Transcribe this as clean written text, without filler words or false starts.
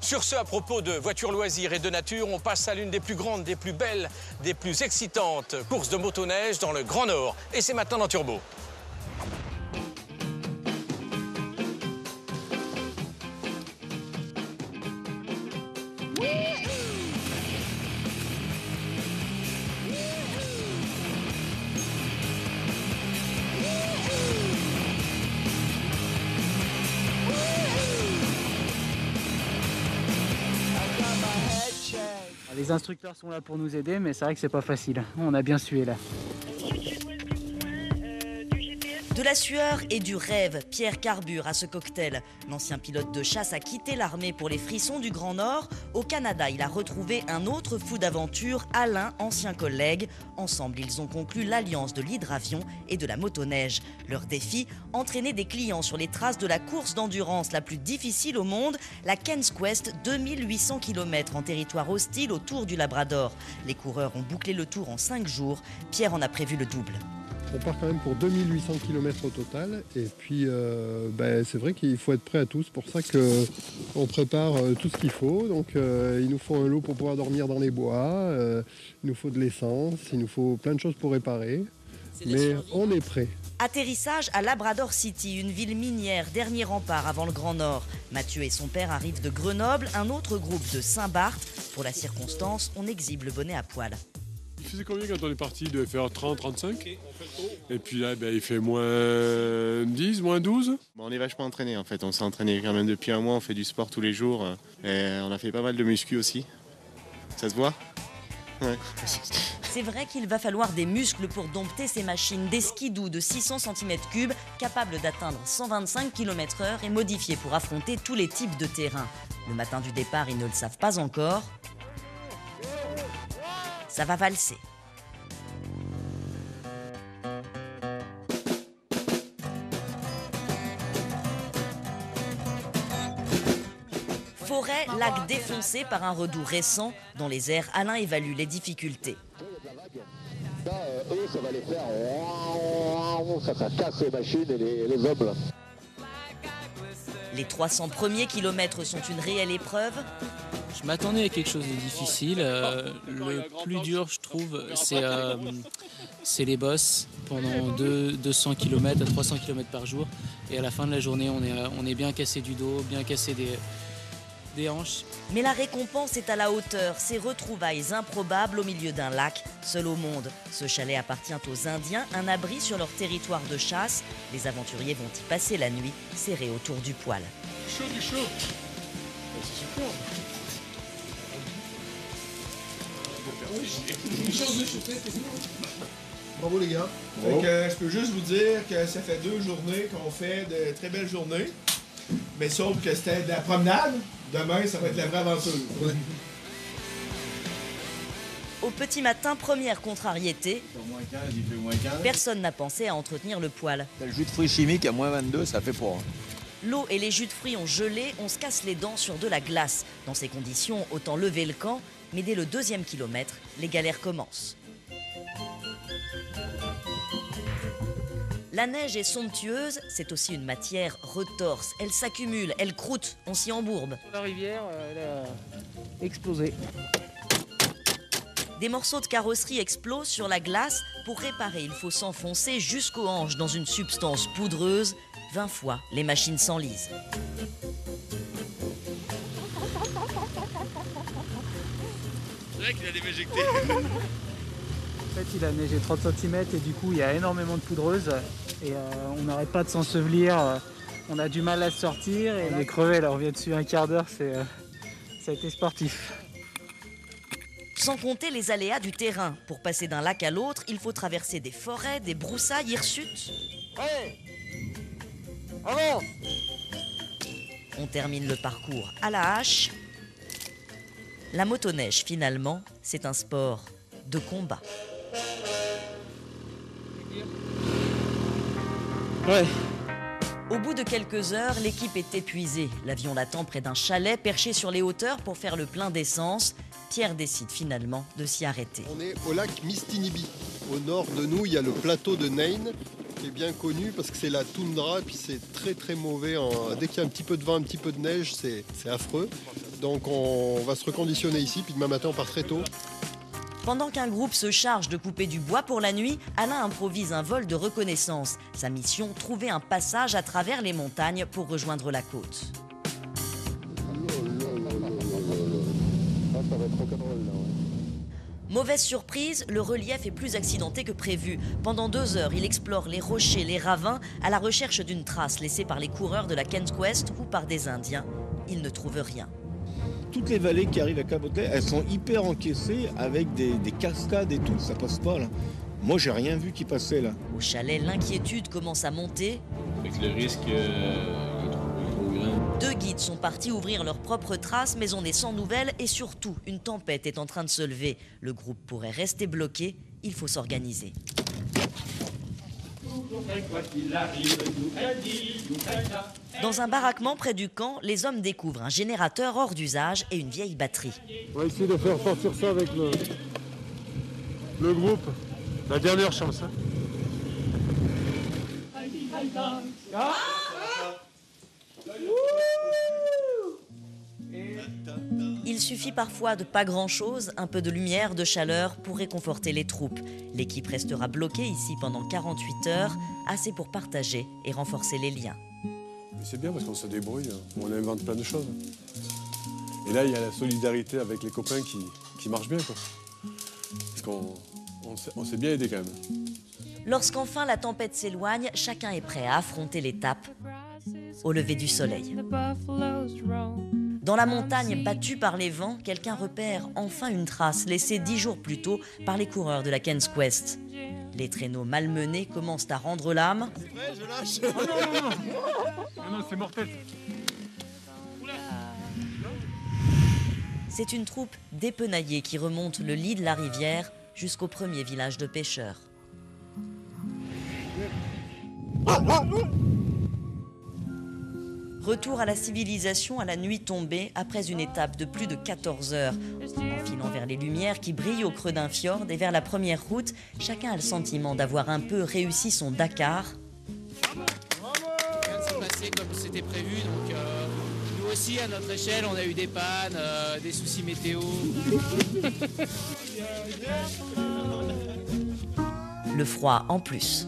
Sur ce, à propos de voitures loisirs et de nature, on passe à l'une des plus grandes, des plus belles, des plus excitantes courses de motoneige dans le Grand Nord. Et c'est maintenant dans Turbo. Les instructeurs sont là pour nous aider, mais c'est vrai que c'est pas facile. On a bien sué là. De la sueur et du rêve, Pierre carbure à ce cocktail. L'ancien pilote de chasse a quitté l'armée pour les frissons du Grand Nord. Au Canada, il a retrouvé un autre fou d'aventure, Alain, ancien collègue. Ensemble, ils ont conclu l'alliance de l'hydravion et de la motoneige. Leur défi, entraîner des clients sur les traces de la course d'endurance la plus difficile au monde, la Ken's Quest, 2800 km en territoire hostile autour du Labrador. Les coureurs ont bouclé le tour en 5 jours. Pierre en a prévu le double. On part quand même pour 2800 km au total. Et puis, c'est vrai qu'il faut être prêt à tout. C'est pour ça qu'on prépare tout ce qu'il faut. Donc, il nous faut un lot pour pouvoir dormir dans les bois. Il nous faut de l'essence. Il nous faut plein de choses pour réparer. Mais on est prêt. Atterrissage à Labrador City, une ville minière, dernier rempart avant le Grand Nord. Mathieu et son père arrivent de Grenoble, un autre groupe de Saint-Barth. Pour la circonstance, on exhibe le bonnet à poil. Il faisait combien quand on est parti? Il devait faire 30, 35. Et puis là, il fait moins 10, moins 12. On est vachement entraîné en fait. On s'est entraîné quand même depuis un mois. On fait du sport tous les jours. Et on a fait pas mal de muscu aussi. Ça se voit? Ouais. C'est vrai qu'il va falloir des muscles pour dompter ces machines, des skidoo de 600 cm3 capables d'atteindre 125 km/h et modifiés pour affronter tous les types de terrain. Le matin du départ, ils ne le savent pas encore. Ça va valser. Forêt, lac défoncé par un redout récent. Dans les airs, Alain évalue les difficultés. Ça va les faire. Ça casse les machines et les hommes. Les 300 premiers kilomètres sont une réelle épreuve. Je m'attendais à quelque chose de difficile. Le plus dur, je trouve, c'est les bosses pendant 200 km à 300 km par jour. Et à la fin de la journée, on est bien cassé du dos, bien cassé des hanches. Mais la récompense est à la hauteur. Ces retrouvailles improbables au milieu d'un lac, seul au monde. Ce chalet appartient aux Indiens, un abri sur leur territoire de chasse. Les aventuriers vont y passer la nuit, serrés autour du poêle. Chaud du chaud. C'est super. Bravo les gars. Bravo. Je peux juste vous dire que ça fait 2 journées qu'on fait de très belles journées. Mais sauf que c'était de la promenade. Demain, ça va être la vraie aventure. Au petit matin, première contrariété. Moins 15, il fait moins 15. Personne n'a pensé à entretenir le poêle. Le jus de fruits chimiques à moins 22, ça fait froid. L'eau et les jus de fruits ont gelé, on se casse les dents sur de la glace. Dans ces conditions, autant lever le camp. Mais dès le 2e kilomètre, les galères commencent. La neige est somptueuse, c'est aussi une matière retorse. Elle s'accumule, elle croûte, on s'y embourbe. La rivière, elle a explosé. Des morceaux de carrosserie explosent sur la glace. Pour réparer, il faut s'enfoncer jusqu'aux hanches dans une substance poudreuse. 20 fois, les machines s'enlisent. C'est vrai qu'il a déméjecté. En fait, il a neigé 30 cm et du coup, il y a énormément de poudreuse. Et on n'arrête pas de s'ensevelir. On a du mal à se sortir et on est crevé. Là, on revient dessus un quart d'heure. Ça a été sportif. Sans compter les aléas du terrain. Pour passer d'un lac à l'autre, il faut traverser des forêts, des broussailles hirsutes. Allez, avance. On termine le parcours à la hache. La motoneige, finalement, c'est un sport de combat. Ouais. Au bout de quelques heures, l'équipe est épuisée. L'avion l'attend près d'un chalet perché sur les hauteurs pour faire le plein d'essence. Pierre décide finalement de s'y arrêter. On est au lac Mistinibi. Au nord de nous, il y a le plateau de Nain. qui est bien connu parce que c'est la toundra et puis c'est très très mauvais. Dès qu'il y a un petit peu de vent, un petit peu de neige, c'est affreux. Donc on va se reconditionner ici, puis demain matin on part très tôt. Pendant qu'un groupe se charge de couper du bois pour la nuit, Alain improvise un vol de reconnaissance. Sa mission, trouver un passage à travers les montagnes pour rejoindre la côte. Mauvaise surprise, le relief est plus accidenté que prévu. Pendant 2 heures, il explore les rochers, les ravins, à la recherche d'une trace laissée par les coureurs de la Kent Quest ou par des Indiens. Il ne trouve rien. Toutes les vallées qui arrivent à Cabotet, elles sont hyper encaissées avec des cascades et tout, ça passe pas là. Moi j'ai rien vu qui passait là. Au chalet, l'inquiétude commence à monter. Avec le risque trop grand. 2 guides sont partis ouvrir leurs propres traces, mais on est sans nouvelles et surtout, une tempête est en train de se lever. Le groupe pourrait rester bloqué, il faut s'organiser. Dans un baraquement près du camp, les hommes découvrent un générateur hors d'usage et une vieille batterie. On va essayer de faire sortir ça avec le groupe. La dernière chance. Hein. Il suffit parfois de pas grand-chose, un peu de lumière, de chaleur pour réconforter les troupes. L'équipe restera bloquée ici pendant 48 heures, assez pour partager et renforcer les liens. C'est bien parce qu'on se débrouille, on invente plein de choses. Et là, il y a la solidarité avec les copains qui marche bien, quoi. Parce qu'on s'est bien aidé quand même. Lorsqu'enfin la tempête s'éloigne, chacun est prêt à affronter l'étape au lever du soleil. Dans la montagne battue par les vents, quelqu'un repère enfin une trace laissée 10 jours plus tôt par les coureurs de la Kent Quest. Les traîneaux malmenés commencent à rendre l'âme. Ouais, je lâche. Oh non, c'est mortel. C'est une troupe dépenaillée qui remonte le lit de la rivière jusqu'au premier village de pêcheurs. Retour à la civilisation à la nuit tombée après une étape de plus de 14 heures. En filant vers les lumières qui brillent au creux d'un fjord et vers la première route, chacun a le sentiment d'avoir un peu réussi son Dakar. Rien ne s'est passé comme c'était prévu, donc nous aussi à notre échelle on a eu des pannes, des soucis météo. Le froid en plus.